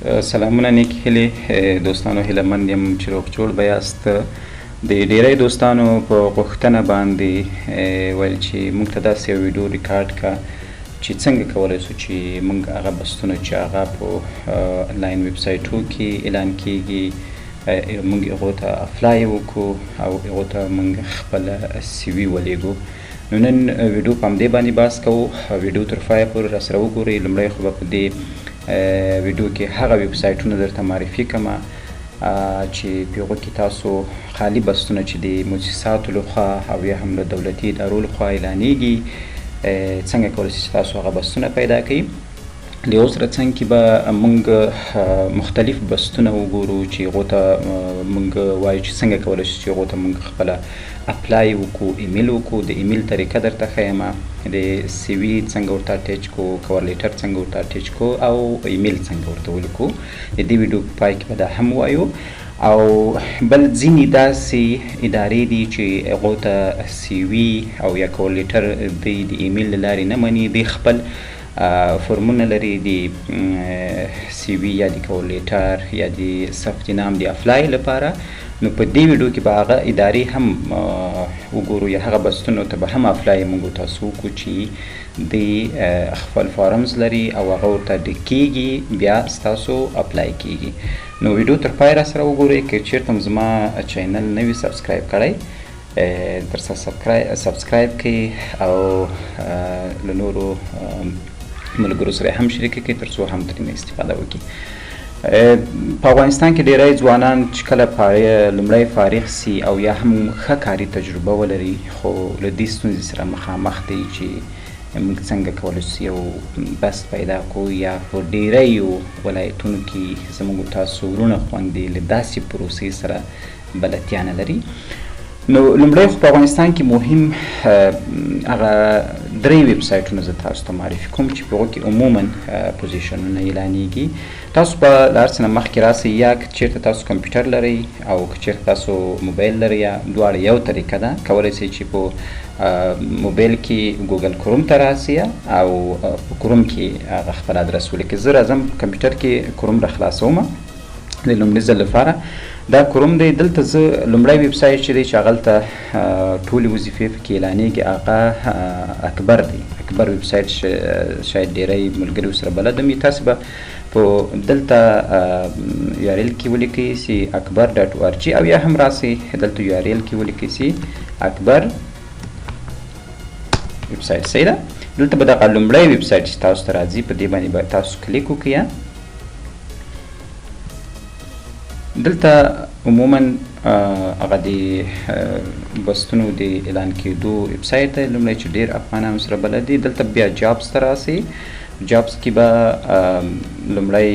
سلامونه نیک هیلې دوستانو، هیله مند یم چې روغ جوړ به یاست. د ډیری دوستانو په غوښتنه باندې ویل چې موږ ته داسې یو ویډیو ریکارډ کا چې څنګه کولی شو چې موږ هغه بستونه چې هغه په آنلاین ویب سایټو کې اعلان کیږي موږ هغو ته اپلای وکړو او هغو ته موږ خپل سی وي ولیږو. نو نن ویډیو په همدې باندې بحث کوو. ویډیو تر پایه پورې راسره وګورئ. لومړی خو به په دې ویډیو کې هغه ویب سایټونه درته معرفي کړم چې په هغو کې تاسو خالي بستونه چې د مؤسساتو لخوا او یا هم له دولتي ادارو لخوا اعلانیږي څنګه کولی شئ چې تاسو هغه بستونه پیدا کړئ. د یو سره څنګ کې به موږ مختلف بستونه وګورو چې هغو ته موږ وایو چې څنګه کولی شو چې هغو ته موږ خپله اپلای وکړو، ایمیل وکړو. د ایمیل طریقه درته ښیم، د سی وي څنګه ورته اټیچ کړو، کور لیټر څنګه ورته اټیچ کړو او ایمیل څنګه ورته ولیکو. د دې ویډیو په پای کې به دا هم وایو. او بل ځینې داسې ادارې دي چې هغو ته سی وي او یا کور لیټر دوی د ایمیل له لارې نه مني. دوی خپل فرمونه لري د سی وي یا د کور لیټر یا د ثبت نام د اپلای لپاره. نو په دې ویډیو کې به هغه ادارې هم وګورو یا هغه بستونو ته به هم اپلای موږ تاسو وکړو چې د خپل فارمز لري او هغه ورته ډکیږي، بیا ستاسو اپلای کیږي. نو ویډیو تر پای را سره وګورئ. که چیرته هم زما چینل نه وي سبسکرایب کړی درسره سبسکرایب کړئ او له نورو ملګرو سره هم شریک کړئ تر څو هم ترېنه استفاده وکړي. په افغانستان کې ډیری ځوانان چې کله لومړی فارغ سي او یا هم ښه کاري تجربه ولري خو له دې ستونزې سره مخامخ دی چې موږ څنګه کولی شو یو بست پیدا کړو. یا په ډیریو ولایتونو کې زموږ تاسو وروڼه خویندې له داسې پروسې سره بلدتیا نه لري. نو لومړی خو په افغانستان کې مهم هغه درې ویب سایټونه زه تاسو ته معرفي کوم چې په هغو کې عموما پوزیشنونه اعلانیږي. تاسو به له هر څه نه مخکې راسئ، یا که چېرته تاسو کمپیوټر لرئ او که چېرته تاسو موبایل لرئ، یا دواړه یو طریقه ده. کولی شئ چې په موبایل کې ګوګل کروم ته راسئ او په کروم کې هغه خپل ادرس ولیکئ. زه راځم کمپیوټر کې کروم را خلاصوم د لومړي ځل لپاره. دا کروم دی. دلته زه لومړی ویب سایټ چې دی چې هغلته ټولې وظیفې پکې اعلانیږي هغه اکبر دی. اکبر ویب سایټ شاید ډیری ملګري ورسره بلد وي. تاسې به په دلته یو آر ایل کې ولیکئ چې اکبر ډاټ او آر جي او یا هم راسئ دلته یو آر ایل کې ولیکئ چې اکبر ویب سایټ. صحیح ده. دلته به دغه لومړی ویب سایټ چې تاسو ته راځي په دې باندې به تاسو کلیک وکړئ. دلته عموما هغه د بستونو د اعلان کېدو ویب سایټ دی لومړی چې ډېر افغانان سره بلد دي. دلته بیا جابس ته راسئ. جابس کې به لومړی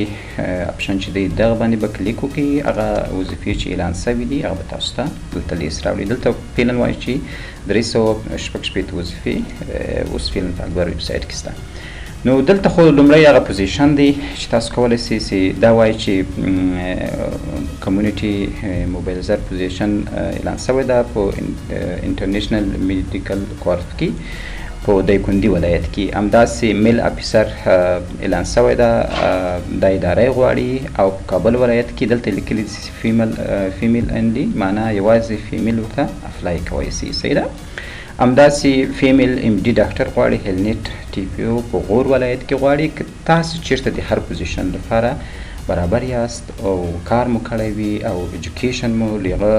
اپشن چې دی دغه باندې به کلیک وکړئ. هغه وظیفې چې اعلان سوي دي هغه به تاسو ته دلته لیست راوړي. دلته فعلا وایي چې 360 وظیفې اوس فعلا په اکبر ویب سایټ کې شته. نو دلته خو لومړی هغه پوزیشن دی چې تاسو کولی شئ چې دا وایي چې کمیونټي موبایلایزر پوزیشن اعلان شوی ده په انټرنیشنل میډیکل کورس کې په دایکنډي ولایت کې. همداسې میل افیسر اعلان شوی ده، دا اداره یې غواړي. او په کابل ولایت کې دلته لیکلي دي فیمیل انډي، معنا یوازې فیمیل ورته اپلای کولی شي. صحیح ده. همداسې فیمیل ام ډي ډاکټر غواړي، هیلنیټ ټي پی او په غور ولایت کې غواړي. که تاسو چېرته د هر پوزیشن لپاره برابر یاست او کار مو کړی وي او ایجوکیشن مو له هغه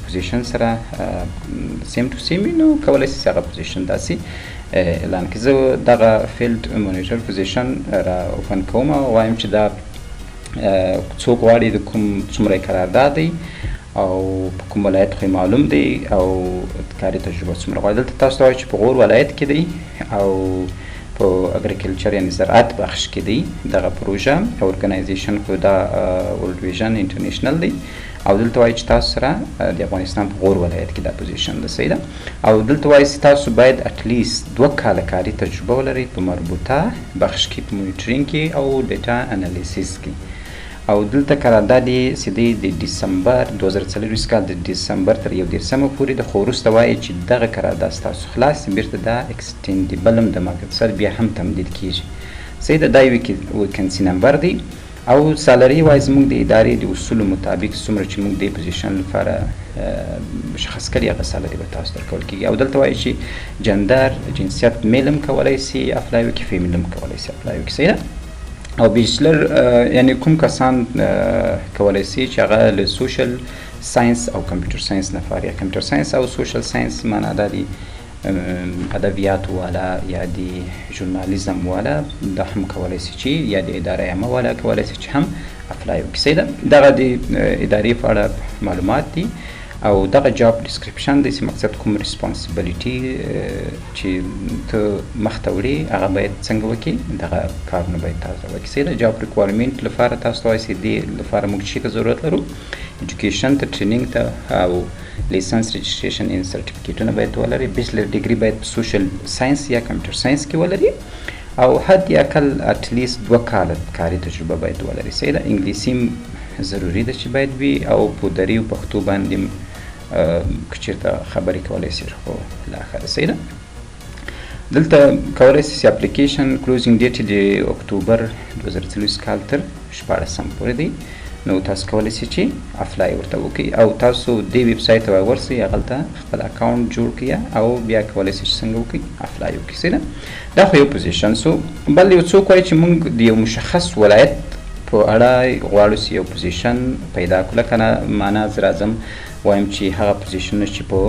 پوزیشن سره سیم ټو سیم وي، نو کولی شئ هغه پوزیشن داسې اعلان کړئ. زه دغه فیلډ مونیټر پوزیشن را اوپن کوم او وایم چې دا څوک غواړي د کوم څومره قرارداد دی او په کوم ولایت خو معلوم دی او کاري تجربه څومره غواړي. دلته تاسو ته وایي چې په غور ولایت کې دی او په اګریکلچر یعنې زراعت بخش کې دی. دغه پروژه ارګنایزیشن خو دا ورلډ ویژن انټرنیشنل دی او دلته وایي چې تاسو سره د افغانستان په غور ولایت کې دا پوزیشن ده. صحیح ده. او دلته وایي چې تاسو باید اټلیست 2 کاله کاري تجربه ولرئ په مربوطه بخش کې، په مونیټرینګ کې او ډیټا انالیسیس کې. او دلته قرارداد یې چې دی د ډسمبر 2024 کال د ډسمبر تر 1 پورې د خو وروسته وایي چې دغه قرارداد ستاسو خلاص شي، بیرته دا اکسټینډیبل هم د مقصد بیا هم تمدید کیږي. صحیح ده. دا یو ویکنسي نمبر دی او سالري وایز موږ د ادارې د اصولو مطابق څومره چې موږ د پوزیشن لپاره مشخص کړي هغه سالري به تاسو درکول کېږي. او دلته وایي چې جندر جنسیت میل هم کولی سي اپلای وکړي، فیمیل هم کولی سي اپلای وکړي. صحیح ده. او بیچلر یعنی کوم کسان کولی سي چې هغه له سوشل ساينس او کمپیوټر ساينس نه فارغ، کمپیوټر ساينس او سوشل ساينس معنا دا دي ادبیات والا یا د ژورنالیزم والا دا هم کولی سي چې یا د اداره عامه والا کولی سي چې هم اپلای وکړي. صحیح ده. دغه د ادارې په اړه معلومات دي او دغه جاب ډسکرپشن دی چې مقصد کوم ریسپانسیبلیټي چې ته مخته وړي هغه باید څنګه وکړي، دغه کارونه باید تاسو وکړي. صحیح ده. جاب ریکوایرمنټ لپاره تاسو وایي چې دې لپاره موږ شي ته ضرورت لرو، ایجوکیشن ته ټریننګ ته او لیسنس رجسټریشن ان سرټیفیکیټونه باید ولري، بیچلر ډیګري باید په سوشل ساينس یا کمپیوټر ساينس کې ولري او حد اقل اتلیست 2 کاله کاري تجربه باید ولري. صحیح ده. انګلیسي ضروري ده چې باید وي او په دري او پښتو باندې کچیرته خبرې کولای شي خو لا اخر. صحیح ده. دلته کولای شي اپلیکیشن کلوزینګ ډیټ د اکتوبر 2023 کال تر 14 پورې دی. نو تاسو کولای شئ چې اپلای ورته وکړئ او تاسو دې ویب سایټ ته ورسئ، هغه ته خپل اکاونټ جوړ کړئ او بیا کولای شئ چې څنګه وکړئ اپلای وکړئ. صحیح ده. دا خو یو پوزیشن سو. بل یو څوک وایي چې موږ د یو مشخص ولایت په اړه غواړو چې یو پوزیشن پیدا کړو، کنه معنا زه راځم وایم چې هغه پوزیشنونه چې په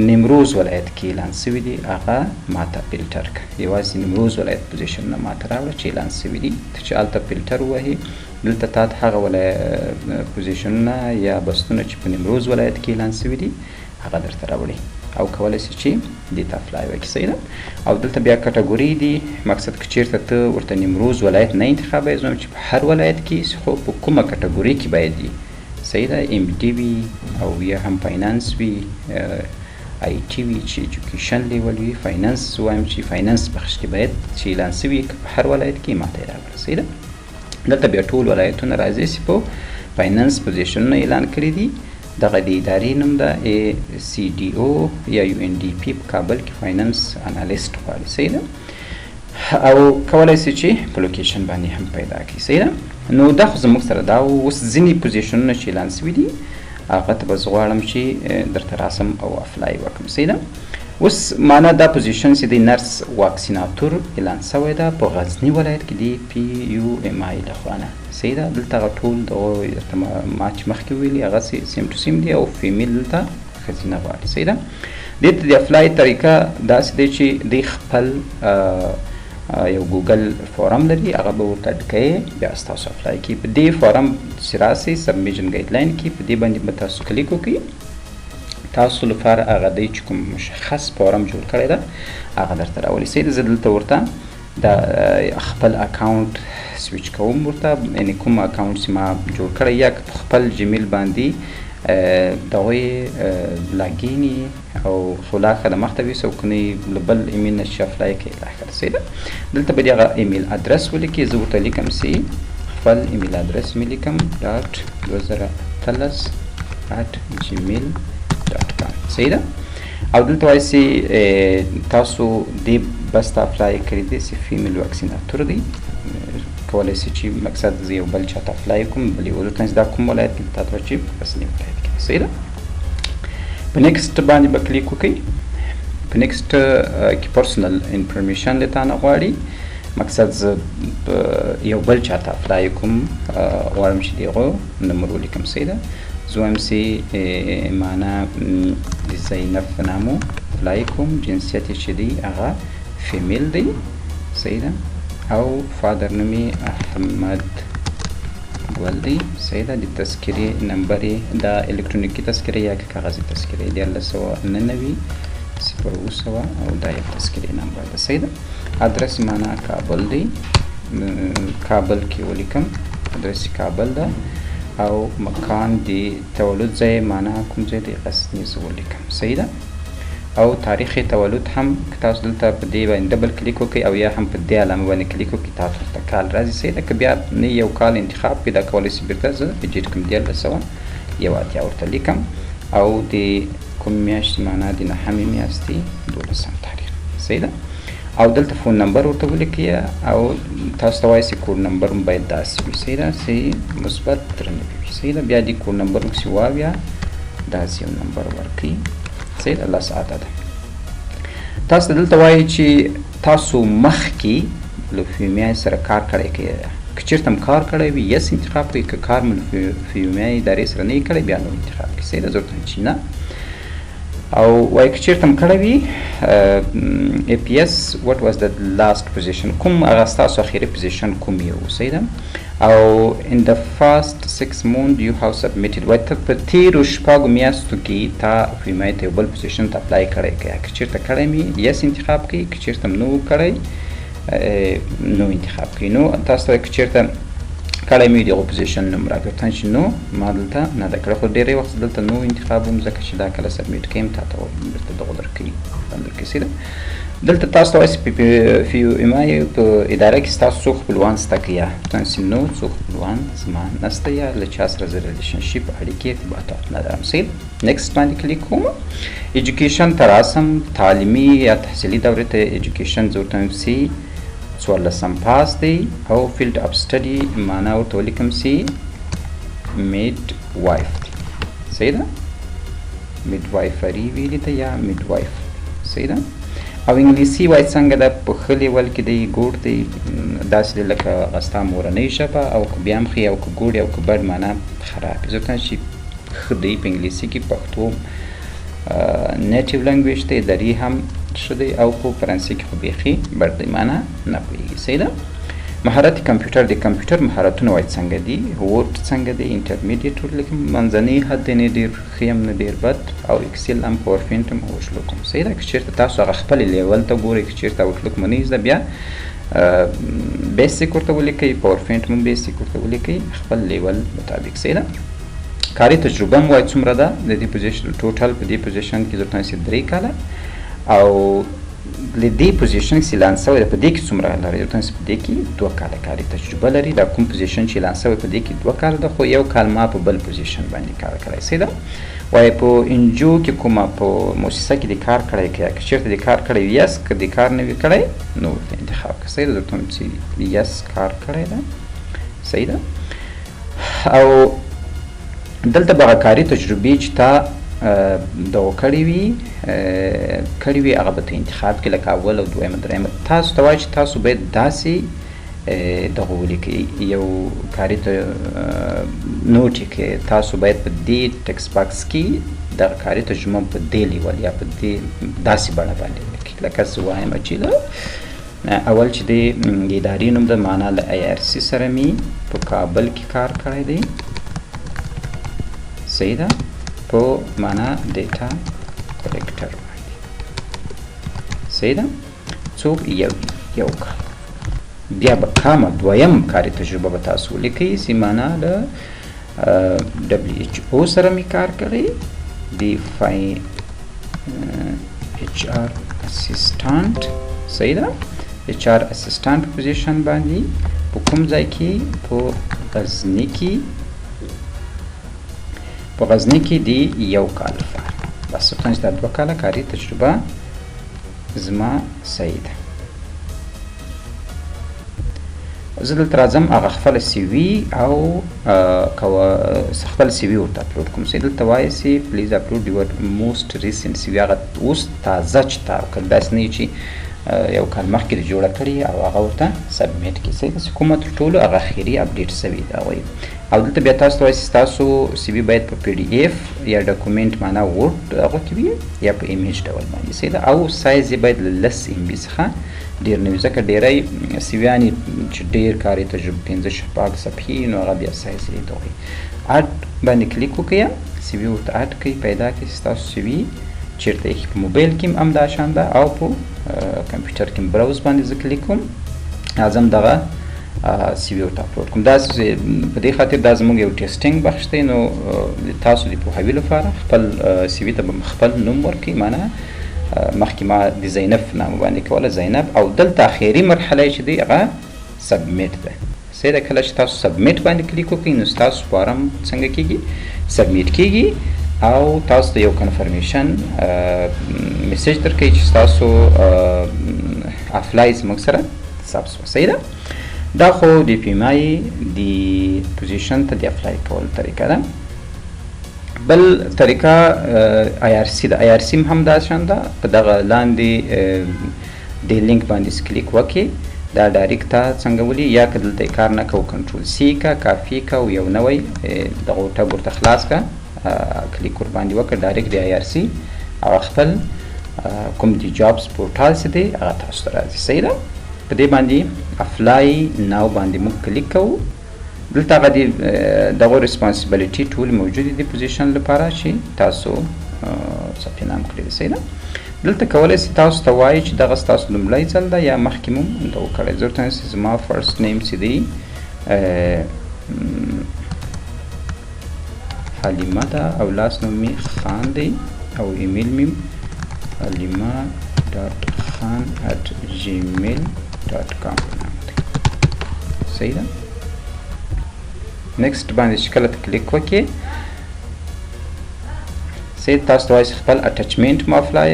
نیمروز ولایت کې اعلان شوي دي هغه ماته فلټر کړه. یوازې نیمروز ولایت پوزیشنونه ماته راوړه چې اعلان شوي دي، ته چې هلته فلټر ووهې دلته تا ته هغه پوزیشنونه یا بستونه چې په نیمروز ولایت کې اعلان شوي دي هغه درته راوړي او کولی شي چې دې ته اپلای وکړي. صحیح ده. او دلته بیا کټګوري دي، مقصد که چېرته ته ورته نیمروز ولایت نه انتخابوې، زه وایم چې په هر ولایت کې خو په کومه کټګوري کې باید وي. صحیح ده. ام ډي وي او یا هم فاینانس وي، آی ټي وي چې ایجوکیشن لیول وي، فاینانس وایم چې فاینانس بخش کې باید چې اعلان شوي په هر ولایت کې ماته یې راوړه. صحیح ده. دلته بیا ټول ولایتونه راځي چې په فاینانس پوزیشنونه اعلان کړي دي. دغه د ادارې نوم ده CDO یا UNDP په کابل کې فاینانس انالیست غواړي. صحیح ده. او کولای شي چې په لوکیشن باندې هم پیدا کړي. صحیح ده. نو دا خو زموږ سره دا اوس ځینې پوزیشنونه چې اعلان شوي دي هغه ته به زه غواړم چې درته راسم او اپلای وکړم. صحیح ده. اوس معنا دا پوزیشن چې د نرس واکسیناتور اعلان شوی ده په غزني ولایت کې دی PUMI لخوا نه. صحیح ده. دلته هغه ټول دغه ما چې مخکې ویلي هغه سیم ټو سیم دی او فیمیل دلته ښځینه غواړي. صحیح ده. دې ته د اپلای طریقه داسې دی چې دوی خپل یو ګوګل فورم لري، هغه به ورته ډکوئ، بیا ستاسو اپلای کړي. په دې فورم چې راسئ سبمیشن ګایډلاین کې په دې باندې به تاسو کلیک وکړئ. تاسو لپاره هغه دی چې کوم مشخص فورم جوړ کړی ده هغه درته راولي. صحیح ده. زه دلته ورته د خپل اکاونټ سویچ کوم، ورته یعنې کوم اکاونټ چې ما جوړ کړی یا په خپل جیمیل باندې دغه لاګینی او خلاصه د مخته وي سو کني بل ایمیل نشي اپلای کوي اخر. صحیح ده. دلته به دغه ایمیل ادرس ولیکي، زه ورته لیکم سي خپل ایمیل ادرس مې لیکم .2013@gmail.com. صحیح ده. او دلته وایي چې تاسو دې بس ته اپلای کړی دی چې فیمیل واکسیناتور دی، کولی شي چې مقصد زه یو بل چاته اپلای کوم، بل یو ولایت دا کوم ولایت کې تاسو چې په غزني ولایت کې. صحیح ده. په نیکسټ باندې به کلیک وکړئ. په نیکسټ کې پرسنل انفارمیشن له تا نه غواړي، مقصد زه یو بل چاته اپلای کوم غواړم چې دغه نمبر ولیکم. صحیح ده. زه وایم چې معنا د زینب په نامه اپلای کوم، جنسیت یې چې دی هغه فیمیل دی. صحیح ده. او فادر نوم یې احمد ګل دی. صحیح ده. د تذکرې نمبر یې دا الکترونیکي تذکرې یا کاغذي تذکرې 1999 او دا یو تذکرې نمبر ده. صحیح ده. ادرس معنا کابل دی، کابل کې ولیکم، ادرس کابل ده. او مکان دی تولد ځای معنا کوم ځای دی غزني زه ولیکم. صحیح ده. او تاریخ تولد هم که تاسو دلته په دې باندې ډبل کلیک وکړئ او یا هم په دې علامه باندې کلیک وکړئ تاسو ته کال راځي. صحیح ده. که بیا نه یو کال انتخاب کړئ دا کولی شي بیرته زه ایډیټ کړم 1981 ورته لیکم او د کوم میاشتې معنا د نهمې میاشتې 12 تاریخ. صحیح ده. او دلته فون نمبر ورته ولیکئ او تاسو ته وایي چې کوډ نمبر هم باید داسې وي صحیح ده چې مثبت 93 وي صحیح ده. بیا دې کوډ نمبر هم چې واویا داسې یو نمبر ورکړئ صحیح ده. لس عدده تاسو ته دلته وایي چې تاسو مخکې له فیومیای سره کار کړی که چېرته هم کار کړی وي یس انتخاب کړئ، که کار مو له فیومیای ادارې سره نه یې کړی بیا نو انتخاب کړئ صحیح ده. ضرورت نه چې نه او وایي که چېرته هم کړی وي APS what was the last position کوم هغه ستاسو اخري پوزیشن کوم یې و صحیح ده. او in the first 6 months you have submitted وایي ته په تېرو شپږو میاشتو کې تا فیومیای ته یو بل پوزیشن ته اپلای کړی که که چېرته کړی مې یس انتخاب کړئ، که چېرته هم نه و کړی نو انتخاب کړئ. نو تاسو ته که چېرته کړی مې د هغو پوزیشن نوم راګرځي چې نو ما دلته نه ده کړی، خو ډېری وخت دلته نو انتخابوم ځکه چې دا کله سبمیټ کوم تا ته درته دغه درکوي درکوي صحیح ده. دلته تاسو ته وایي چې په فیومیای په اداره کې ستاسو څو خپلوان شته که یا تاسو نو څو خپلوان زما نشته یا له چا سره زه ریلیشنشپ اړیکې ارتباطات نه لرم صحیح. نیکسټ باندې کلیک کوم. ایجوکیشن ته راسم تعلیمي یا تحصیلي دورې ته ایجوکیشن زه ورته وایم چې 14 پاس دی او فیلډ اف سټډي معنا ورته ولیکم چې میډ وایف دی صحیح ده. میډ وایفري ویلې ده یا میډ وایف صحیح ده. او انګلیسي وایي څنګه ده په ښه لیول کې دی ګوډ دی داسې دی لکه هغه ستا مورنۍ ژبه او که بیا هم ښه او که ګوډ او که بډ معنا خراب وي. ځکه چې ښه دی په انګلیسي کې پښتو نیټیو لنګویج دی دري هم ښه دی او په فرانسې کې خو بیخي بډ دی معنا نه پوهېږي صحیح ده. مهارت کمپیوټر د کمپیوټر مهارتونه وایي څنګه دي ورډ څنګه دی انټرمیډیټ ورته منځنی حد دی نه ډېر ښه هم نه ډېر بد او اکسل هم پاور پوینټ هم اوټلوک هم صحیح ده. که چېرته تاسو هغه خپل لیول ته ګورئ که چېرته اوټلوک مو نه زده بیا بیسیک ورته ولیکئ پاور پوینټ هم بیسیک ورته ولیکئ خپل لیول مطابق صحیح ده. کاري تجربه هم وایي څومره ده د دې پوزیشن ټوټل په دې پوزیشن کې ضرورت نشي 3 کاله او له دې پوزیشن چې اعلان شوی ده په دې کې څومره لري ضرورت نشي په دې کې 2 کاله کاري تجربه لري. دا کوم پوزیشن چې اعلان شوی په دې کې 2 کاله ده خو یو کال ما په بل پوزیشن باندې کار کړی صحیح ده. وایي په انجو کې کومه په مؤسسه کې د کار کړی که چېرته د کار کړی وي یس که د کار نه وي کړی نو ورته انتخاب کړه صحیح ده. ضرورت هم چې یس کار کړی ده صحیح ده. او دلته به هغه کاري تجربې چې تا دغه کړې وي هغه به ته انتخاب کړي لکه اول او دویمه درېیمه. تاسو ته وایي چې تاسو باید داسې دغه ولیکئ یو کاري نوټ یې کړئ تاسو باید په دې ټکس باکس کې دغه کاري ترجمه په دې لیول یا په دې داسې بڼه باندې ولیکئ لکه زه وایم چې اول چې د ادارې نوم د معنا له IRC سره مې په کابل کې کار کړی دی صحیح ده په معنا ډیټا کلیکټر باندې صحیح ده. څوک یو کال بیا به کامه دویم کاري تجربه به تاسو ولیکئ چې معنا له WHO سره مې کار کړی د HR اسسټانټ صحیح ده. HR اسسټانټ پوزیشن باندې په کوم ځای کې په غزني کې په غزني کې د یو کال لپاره بس څه چې دا 2 کاله کاري تجربه زما صحیح ده. زه دلته راځم هغه خپل CV او خپل CV ورته اپلوډ کوم صحیح. دلته وایي چې پلیز اپلوډ یور موست ریسنټ CV هغه اوس تازه چې تا که داسې نه چې یو کال مخکې د جوړه کړي او هغه ورته سبمیټ کړي صحیح ده. چې کومه تر ټولو هغه اخري اپډیټ شوي ده وایي. او دلته بیا تاسو ته وایي چې ستاسو CV باید په PDF یا ډاکومنټ معنا ورډ هغه کې وي یا په ایمیج ډول باندې صحیح ده. او سایز یې باید له 10 MB څخه ډېر نه وي ځکه ډېری CV-یانې چې ډېر کاري تجربه 15 صفحې نو هغه بیا سایز یې دغه اډ باندې کلیک وکړئ CV ورته اډ کړئ پیدا کړئ ستاسو CV چېرته یې په موبایل کې هم دا شان ده او په کمپیوټر کې براوز باندې زه کلیک کوم اعظم دغه CV ورته اپلوډ کوم. دا په دې خاطر دا زموږ یو ټیسټینګ بخش دی نو تاسو د پوهاوي لپاره خپل CV ته به خپل نوم ورکړئ معنا مخکې ما د زینب نامه باندې کوله زینب او دلته اخري مرحله چې دی هغه سبمیټ ده صحیح ده. کله چې تاسو سبمیټ باندې کلیک وکړئ نو ستاسو فارم څنګه کیږي سبمیټ کیږي او تاسو ته یو کنفرمیشن میسج درکوي چې ستاسو اپلای زموږ سره ثبت شو. صحیح ده. دا خو د پی ایم آی د پوزیشن ته د اپلای کول طریقه ده. بل طریقه آی آر سی ده. آی آر سی هم دا شان ده. په دغه لاندې د لینک باندې کلیک وکړئ، دا ډایرکټ ته څنګه ولي، یا که دلته کار نه کوو کنټرول سی کا کافي کا او یو نوی دغه ټب ورته خلاص کا کلیک ور باندې وکړه ډایرکټ د آی آر سی او خپل کوم دی جابز پورټال څه دی هغه تاسو ته راځي. صحیح ده. په دې باندې اپلای ناو باندې موږ کلیک کوو. دلته هغه دغه ریسپانسیبلیټي ټول موجود دي پوزیشن لپاره چې تاسو ثبت نام کړی دی. صحیح ده. دلته کولی شئ تاسو ته وایي چې دغه ستاسو لومړی ځل ده یا مخکې مو دغه کړی. زه ورته وایم چې زما فرست نیم چې دی حلیمه ده او لاس نوم مې خان دی او ایمیل مې halima.khan@gmail.com. صحیح ده. نیکسټ باندې چې کله کلیک وکړئ صحیح تاسو ته وایي خپل اټچمنټ مو اپلای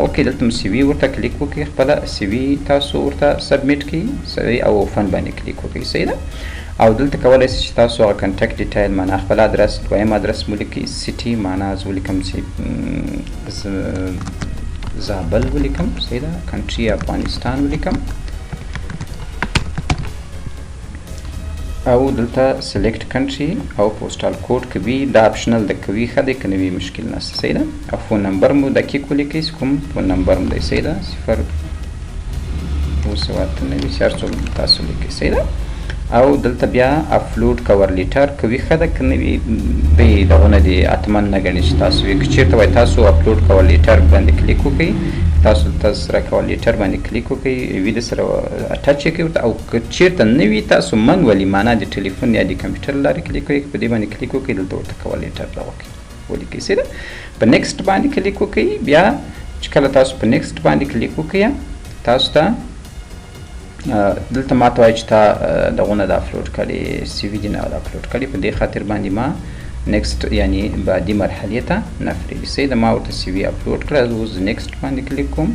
اوکې. دلته مو سی وي ورته کلیک وکړئ، خپل سی وي تاسو ورته سبمیټ کړئ. صحیح. او فن باندې کلیک وکړئ. صحیح ده. او دلته کولی شئ چې تاسو هغه کنټیکټ ډیټیل معنا خپل ادرس دویم ادرس مو لیکئ، سیټي معنا زه ولیکم چې زابل ولیکم. صحیح ده. کنټري افغانستان ولیکم او دلته سلیکټ کنټري او پوسټال کوډ کوي دا اپشنل د کوي ښه دی، که نه وي مشکل نشته. صحیح ده. او فون نمبر مو دقیق ولیکئ، کوم فون نمبر مو دی. صحیح ده. 0 تاسو لیکئ. صحیح ده. او دلته بیا اپلوډ کور لیټر کوي ښه ده، که نه وي دی دغه نه دی اتمن نه ګڼي چې تاسو وي. که چېرته وایي تاسو اپلوډ کور لیټر باندې کلیک وکړئ، تاسو سره کور لیټر باندې کلیک وکړئ، وي د سره اټچ یې کړئ ورته. او که چېرته نه وي تاسو منولي معنا د ټلیفون یا د کمپیوټر له لارې کلیک وکړئ، په دې باندې کلیک وکړئ، دلته ورته کور لیټر دغه ولیکئ. صحیح ده. په نیکسټ باندې کلیک وکړئ. بیا چې کله تاسو په نیکسټ باندې کلیک وکړئ تاسو ته دلته ما ته وایي چې تا دغه نه د اپلوډ کړي سی وي دي نه د اپلوډ کړي، په دې خاطر باندې ما نیکسټ یعنی بعدي مرحلې ته نه پرېږدي. صحیح ده. ما ورته سی وي اپلوډ کړه، اوس نیکسټ باندې کلیک کوم.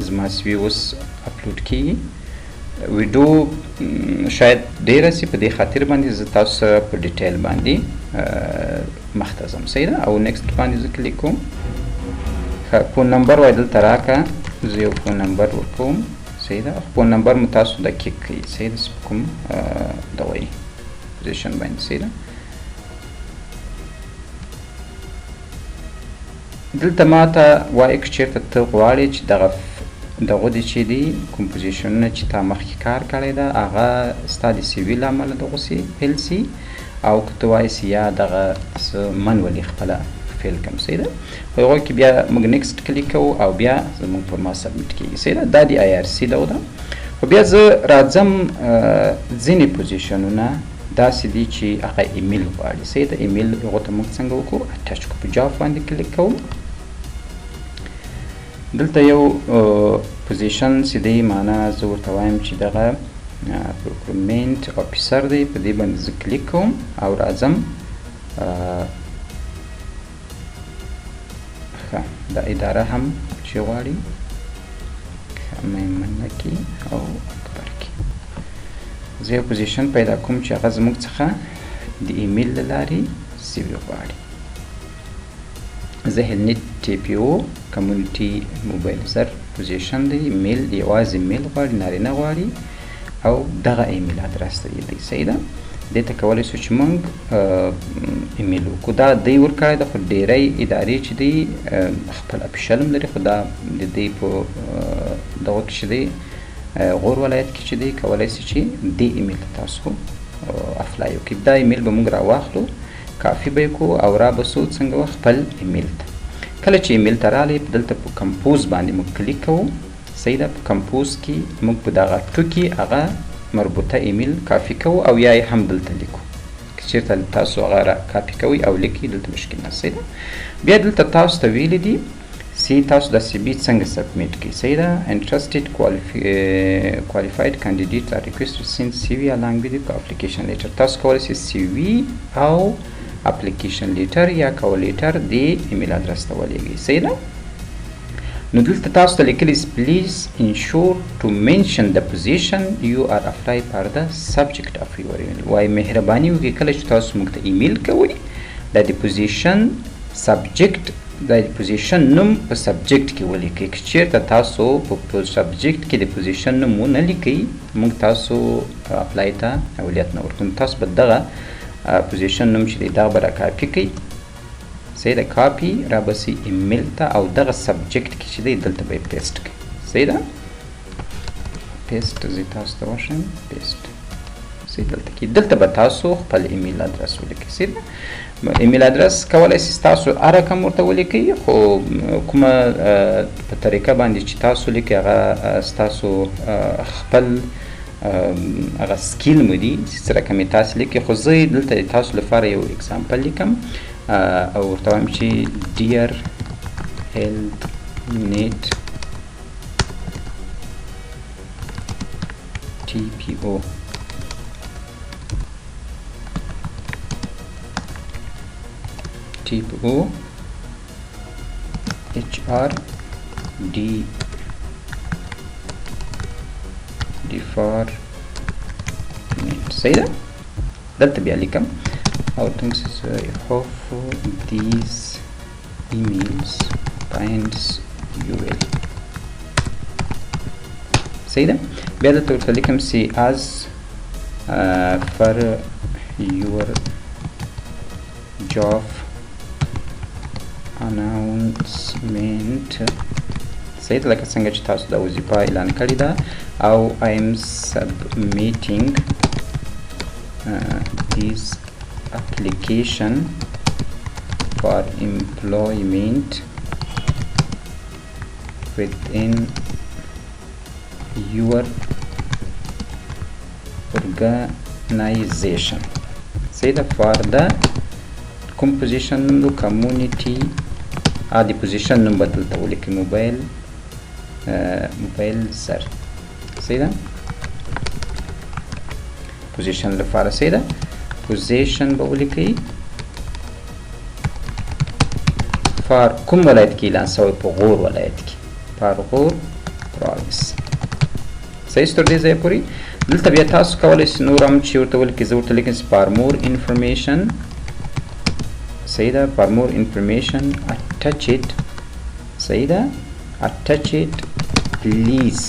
زما سی وي اوس اپلوډ کېږي. ویډیو شاید ډېره سي، په دې خاطر باندې زه تاسو سره په ډیټیل باندې مخته ځم. صحیح ده. او نیکسټ باندې زه کلیک کوم. فون نمبر وایي دلته راکړه، زه یو فون نمبر ورکوم. صحیح ده. فون نمبر مو تاسو دقیق کړئ. صحیح ده. کوم دغه وایي پوزیشن باندې. صحیح ده. دلته ما ته وایي که چېرته ته غواړې چې دغه دې چې دي کوم پوزیشنونه چې تا مخکې کار کړی ده هغه ستا د سی وي له امله دغسې فیل سي، او که ته وایې چې یا دغه څه منولي خپله فیل کړم. صحیح ده. په هغوی کې بیا موږ نیکسټ کلیک کوو او بیا زموږ پر ما سبمیټ کېږي. صحیح ده. دا د آی آر سی دغه ده. خو بیا زه راځم ځینې پوزیشنونه داسې دي چې هغه ایمیل غواړي. صحیح ده. ایمیل هغو ته موږ څنګه وکړو، اټچ کړو. په جاب باندې کلیک کوو. دلته یو پوزیشن چې دی معنا زه ورته وایم چې دغه پروکرومنټ افیسر دی، په دې باندې زه کلیک کوم او راځم. ښه دا اداره هم چې غواړي میمنه کې او اکبر کې زه یو پوزیشن پیدا کوم چې هغه زموږ څخه د ایمیل له لارې سی وي غواړي. زه هیلنیټ ټي پی او کمیونټي موبایل سر پوزیشن دی، ایمیل یوازې ایمیل غواړي، نارینه غواړي او دغه ایمیل ادرس ته یې دی. صحیح ده. دې ته کولی شو چې موږ ایمیل وکړو. دا دی ورکړی ده، خو ډېری ادارې چې دی خپل اپیشل هم لري، خو دا د دې په دغه کې چې دی غور ولایت کې چې دی کولی شي چې دې ایمیل ته تاسو اپلای وکړئ. دا ایمیل به موږ راواخلو، کافي به یې کړو او را به سو څنګه خپل ایمیل ته. کله چې ایمیل ته راغلی دلته په کمپوز باندې موږ کلیک کوو. صحیح ده. په کمپوز کې موږ په دغه ټکي هغه مربوطه ایمیل کافي کوو او یا یې هم دلته لیکو. که چېرته تاسو هغه را کاپي کوئ او لیکئ دلته مشکل نشته. صحیح ده. بیا دلته تاسو ته ویلي دي سی تاسو د سی بي څنګه سبمیټ کړئ. صحیح ده. انټرسټډ qualified candidates are requested to send CV along with the application letter. تاسو کولی شئ سی وي او اپلیکیشن لیټر یا کور لیټر د ایمیل ادرس ته ولېږئ. صحیح ده. نو دلته تاسو ته لیکلی پلیز انشور ټو منشن د پوزیشن یو آر اپلای فار د سبجیکټ اف یور ایمیل. وایي مهرباني وکړئ کله چې تاسو موږ ته ایمیل کوئ دا د پوزیشن سبجیکټ د پوزیشن نوم په سبجیکټ کې ولیکئ. که چېرته تاسو په سبجیکټ کې د پوزیشن نوم ونه لیکئ موږ تاسو اپلای ته اولویت نه ورکوو. تاسو به دغه پوزیشن نوم چې دی دغه به را کاپي کړئ. صحیح ده. کاپي را بسئ ایمیل ته او دغه سبجیکټ کې چې دی دلته به یې پیسټ کړئ. صحیح ده. پیسټ زه تاسو ته وښیم. پیسټ صحیح دلته کې دلته به تاسو خپل ایمیل ادرس ولیکئ. صحیح ده. ایمیل ادرس کولی شئ تاسو هر رقم ورته ولیکئ خو کومه په طریقه باندې چې تاسو لیکئ هغه ستاسو خپل هغه سکیل مو دي چې څه رقم یې تاسو لیکئ. خو زه دلته تاسو لپاره یو اګزامپل لیکم او ورته وایم چې ډیر هیلپ نیټ ټي پی او type O HRD department. صحیح ده. دلته بیا لیکم او thanks I hope these emails finds you well. صحیح ده. بیا دلته ورته لیکم see as for your job announcement. صحیح ده. لکه څنګه چې تاسو د وظیفه اعلان کړې ده او I am submitting this application for employment within your organization. صحیح ده. for the کوم پوزیشن نوم دو کمیونټي د پوزیشن نوم به دلته ولیکئ. موبایل زر. صحیح ده. پوزیشن لپاره صحیح ده. پوزیشن به ولیکئ فار کوم ولایت کې اعلان شوی؟ په غور ولایت کې. فار غور پروینس. صحیح تر دې ځایه پورې. دلته بیا تاسو کولی شئ نور هم چې ورته ولیکئ. زه ورته لیکم فار مور انفرمیشن. صحیح ده. for more information attach it. صحیح ده. attach it please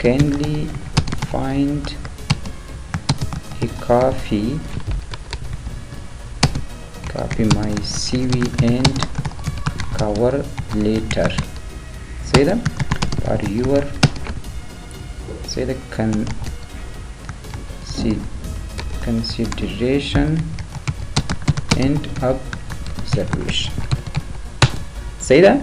kindly find a copy my CV and cover letter. صحیح ده. for your صحیح ده consideration and observation. صحیح ده.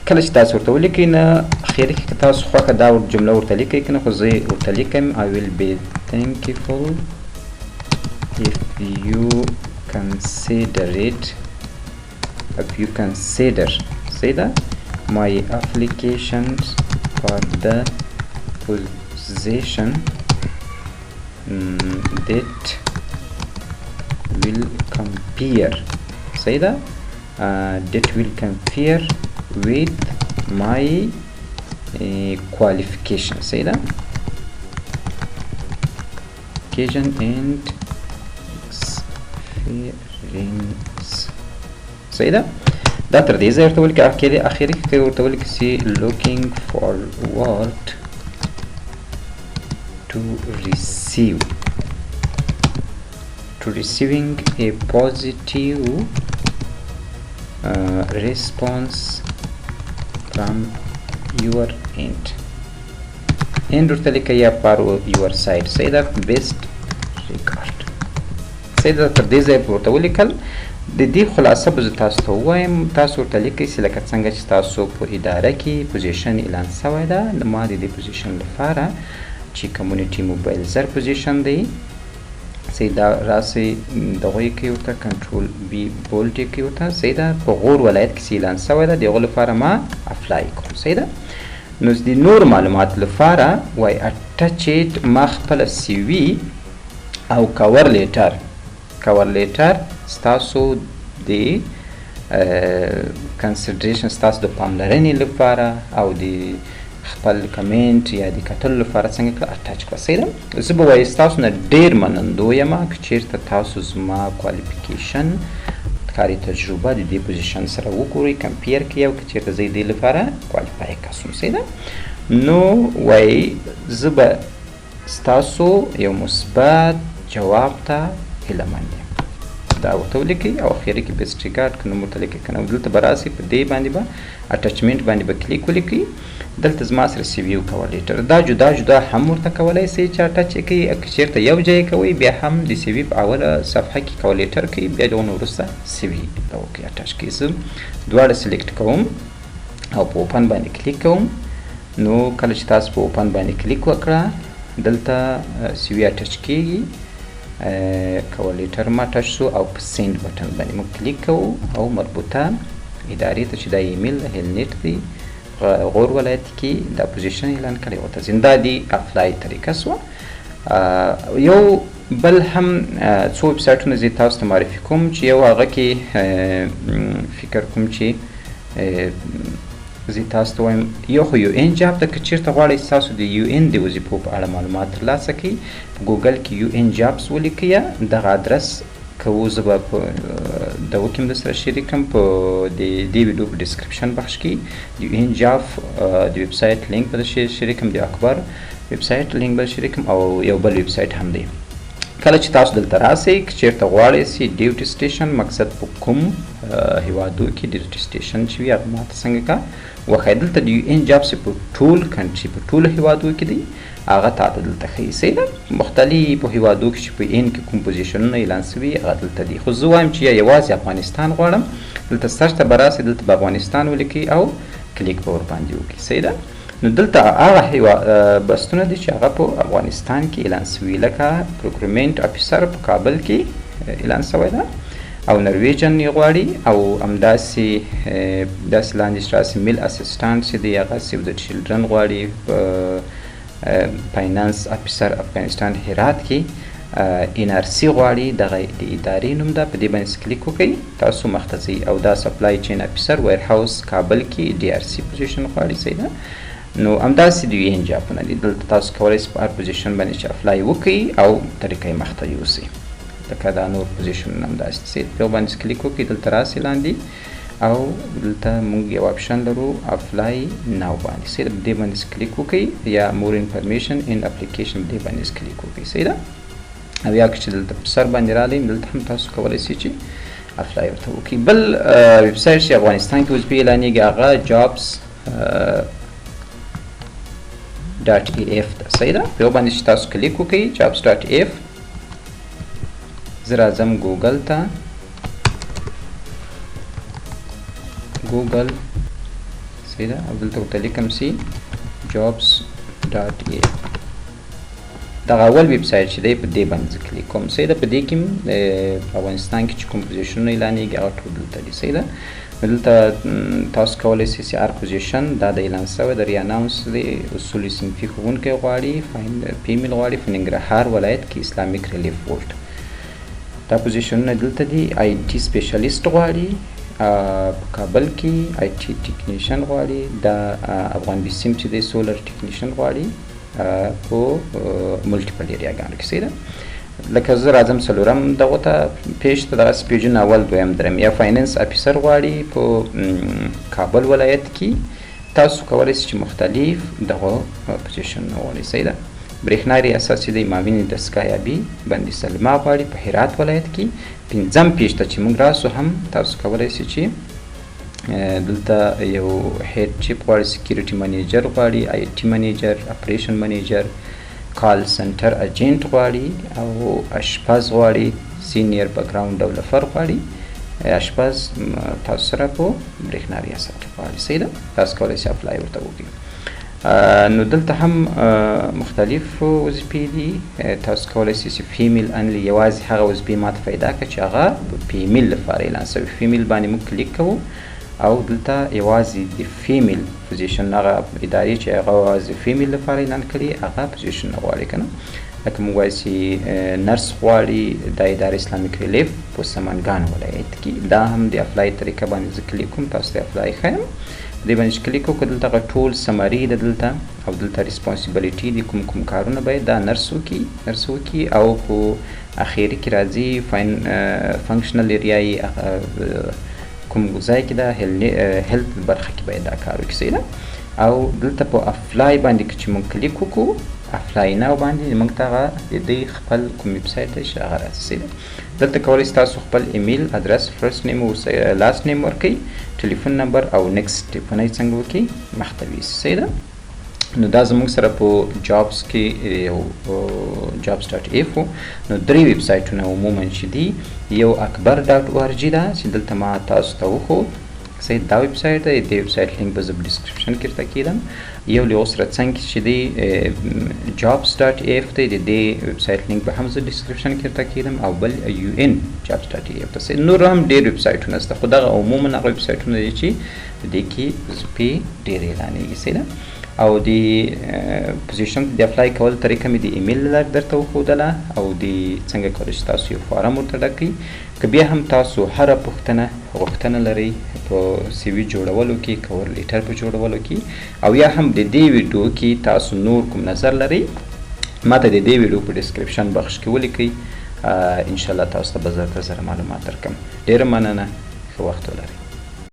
کله چې تاسو ورته ولیکئ نه اخر کې که تاسو خوښه دا جمله ورته لیکئ که نه خو زه ورته لیکم I will be thankful if you consider صحیح ده my applications for the position that will compare. صحیح ده. that will compare with my qualification. صحیح ده. qualification and experience. صحیح ده. دا تر دې ځایه ورته ولیکئ. اخري کې ورته ولیکئ چې looking forward to receiving a positive response from your end ورته لیکئ یا for your side. صحیح ده. best regard. صحیح ده. تر دې ځایه ورته ولیکل. د دې خلاصه به زه تاسو ته ووایم. تاسو ورته لیکئ چې لکه څنګه چې تاسو په اداره کې پوزیشن اعلان شوی ده ما د دې پوزیشن لپاره چې کمیونټي موبایل زر پوزیشن دی. صحیح ده. راسئ دغه یې کوئ ورته کنټرول بي بولډ یې کوئ ورته. صحیح ده. په غور ولایت کې چې اعلان شوی ده د هغو لپاره ما اپلای کوم. صحیح ده. نو د نور معلومات لپاره وایي اټچ ما خپله CV او کور لیټر کور لیټر ستاسو د کنسیډریشن ستاسو د پاملرنې لپاره او د خپل کمنټ یا د کتلو لپاره څنګه کړه اټاچ کړه. صحیح ده. زه به وایي ستاسو نه ډېر منندو یم که چېرته تاسو زما کوالیفیکیشن کاري تجربه د دې پوزیشن سره وګورئ، کمپیر کړئ او که چېرته زه د دې لپاره کوالیفای کس یم. صحیح ده. نو وایي زه به ستاسو یو مثبت جواب ته هیله مند یم. دا ورته ولیکئ او اخري کې بیسټ ریګارډ که نوم ورته لیکئ که نه دلته به راسئ په دې باندې به اټچمنټ باندې به کلیک ولیکئ. دلته زما سره سی وي او کور لیټر دا جدا جدا هم ورته کولی سئ چې اټچ یې کوئ. که چېرته یو ځای کوئ بیا هم د سی وي په اوله صفحه کې کور لیټر کوئ، بیا د هغه وروسته سی وي وکړئ اټچ کړئ. زه دواړه سلیکټ کوم او په اوپن باندې کلیک کوم. نو کله چې تاسو په اوپن باندې کلیک وکړه دلته سی وي اټچ کېږي، کور لیټر ما ټچ شو او په سینډ بټن باندې موږ کلیک کوو او مربوطه ادارې ته چې دا ایمیل هیل نیټ دی غور ولایت کې دا پوزیشن اعلان کړی ورته ځین. دا د اپلای طریقه سوه. یو بل هم څو ویبسایټونه زه تاسو ته معرفي کوم چې یو هغه کې فکر کوم چې زه تاسو ته وایم یو خو یو ان جاب ده. که چېرته غواړئ ستاسو د یو ان د وظیفو په اړه معلومات ترلاسه کړئ په ګوګل کې یو ان جابس ولیکئ، دغه ادرس کوو زه به په دغه کې هم درسره شریکم په د دې ویډیو په ډسکرپشن بخش کې د یو ان جاب د ویبسایټ لینک به درته شریکم، د اکبر ویبسایټ لینک به شریکم او یو بل ویبسایټ هم دی. کله چې تاسو دلته راسئ که چېرته غواړئ چې ډیوټي سټیشن مقصد په کوم هیوادو کې ډیوټي سټیشن چې وي هغه ماته څنګه کا وښایي. دلته د یو ان جابس په ټول کنټري په ټولو هیوادو کې دی، هغه تاته دلته ښیي. صحیح ده. مختلفو هیوادو کې چې په ان کې کوم پوزیشنونه اعلان سوي هغه دلته دي. خو زه وایم چې یوازې افغانستان غواړم، دلته سرچ ته به راسئ، دلته به افغانستان ولیکئ او کلیک به ورباندې وکړئ. صحیح ده. نو دلته هغه بستونه دي چې هغه په افغانستان کې اعلان سوي، لکه پروکیورمنټ افیسر په کابل کې اعلان سوی ده او نرویجن یې غواړي، او همداسې لاندې چې راسي میل اسسټانټ چې دی هغه سیو د چلډرن غواړي، فاینانس افیسر افغانستان هرات کې ان آر سی غواړي، دغه د ادارې نوم ده. په دې باندې کلیک وکړئ تاسو مخته ځئ. او دا سپلای چین افیسر ویر هاوس کابل کې ډي آر سی پوزیشن غواړي. صحیح ده. نو همداسې د یو ان جابونه دي. دلته تاسو کولی شئ په هر پوزیشن باندې چې اپلای وکړئ او طریقه یې مخته یوسئ. لکه دا نور پوزیشنونه همداسې دي. په هغو باندې کلیک وکړئ، دلته راسئ لاندې او دلته موږ یو اپشن لرو اپلای ناو باندې. صحیح ده. په دې باندې کلیک وکړئ یا مور انفارمیشن ان اپلیکیشن په دې باندې کلیک وکړئ. صحیح ده. او یا که چې دلته په سر باندې راغلی دلته هم تاسو کولی شئ چې اپلای ورته وکړئ. بل ویبسایټ چې افغانستان کې وظیفې اعلانېږي هغه جابس .ef ده. صحیح ده. په یو باندې چې تاسو کلیک وکړئ jobs.f. زه راځم ګوګل ته، ګوګل. صحیح ده. او دلته ورته لیکم سي jobs.f. دغه اول ویبسایټ چې دی په دې باندې کلیک کوم. صحیح ده. په دې کې په افغانستان کې چې کوم پوزیشنونه اعلانېږي هغه ټول دلته دي. صحیح ده. دلته تاسو کولی شئ چې هر پوزیشن دا د اعلان سوی د ریاناونس دی اصولي صنفي ښوونکی غواړي، فیمیل غواړي په ننګرهار ولایت کې اسلامیک ریلیف ورلډ. دا پوزیشنونه دلته دي. آی ټي سپیشلیسټ غواړي په کابل کې، آی ټي ټیکنیشن غواړي، دا افغان بیسیم چې دی سولر ټیکنیشن غواړي په ملټیپل ایریاګانو کې. صحیح ده. لکه زه راځم څلورم دغو ته پیج ته دغسې پیجونه اول دویم دریم. یا فاینانس افیسر غواړي په کابل ولایت کې. تاسو کولی شئ چې مختلف دغه پوزیشنونه وغواړئ. صحیح ده. برېښنا ریاست چې دی معاون دستګاه یابي بند سلما غواړي په هرات ولایت کې. پنځم پیج ته چې موږ راسو هم تاسو کولی شئ چې دلته یو هیډ چیف غواړي، سکیورټي منیجر غواړي، آی ټي منیجر، اپریشن منیجر، کال سنټر اجنټ غواړي او اشپز غواړي، سینیر بیکګراوند ډیولپر غواړي. اشپز تاسو سره په برېښنا ریاست کې غواړي. صحیح ده. تاسو کولی شئ اپلای ورته وکړئ. نو دلته هم مختلف وظیفې دي. تاسو کولی شئ چې فیمیل انلی یوازې هغه وظیفې ماته پیدا کړه چې هغه فیمیل لپاره اعلان شوي. فیمیل باندې موږ کلیک کوو او دلته یوازې د فیمیل پوزیشن هغه ادارې چې هغه یوازې فیمیل لپاره اعلان کړي هغه پوزیشن غواړي که نه. لکه موږ وایو چې نرس غواړي د ادارې اسلامیک ریلیف په سمنګان ولایت کې. دا هم د اپلای طریقه باندې زه کلیک کوم، تاسو ته اپلای ښیم. دې باندې چې کلیک وکړو دلته هغه ټول سمري ده دلته، او دلته ریسپانسیبلیټي دي کوم کارونه باید دا نرس وکړي، او په اخیری کې راځي فنکشنل ایریایي کوم ځای کې ده هیلث برخه کې باید دا کار وکړي. صحیح ده. او دلته په اپلای باندې چې موږ کلیک وکړو اپلای ناو باندې موږ ته هغه د دوی خپل کوم ویب سایټ دی چې هغه راځي. دلته کولی شئ تاسو خپل ایمیل ادرس، فرست نیم او لاست نیم ورکړئ، ټلیفون نمبر او نیکسټ ټیپونه یې څنګه وکړئ محتوي. صحیح ده. نو دا زموږ سره په جابس کې یو جابس ډاټ ایف نو 3 ویب سایټونه عموما چې دي، یو اکبر ډاټ او ار جی ده چې دلته ما تاسو ته وښود. صحیح، دا ویب سایټ دی. د ویب سایټ لینک به زه په ډسکرپشن کې درته کیدم. یو له اوس راڅنګ چې دی جابس ډاټ ایف دی، د دې ویب سایټ لینک به هم زه ډسکرپشن کې درته کیدم، او بل یو ان جابس ډاټ ایف ته. نور هم ډېر ویب سایټونه شته، خو دغه عموما هغه ویب سایټونه دي چې په دې کې زپې ډېر اعلانېږي. صحیح ده. او د پوزیشن د اپلای کول طریقه مې د ایمیل له لارې درته وښودله، او د څنګه کولی شئ تاسو یو فارم ورته ډک کړئ. که بیا هم تاسو هره غوښتنه لرئ په سی وي جوړولو کې، کور لیټر په جوړولو کې، او یا هم د دې ویډیو کې تاسو نور کوم نظر لرئ، ما ته د دې ویډیو په ډسکرپشن بخش کې ولیکئ. انشاءالله تاسو ته به زر معلومات درکړم. ډېره مننه، ښه وخت ولرئ.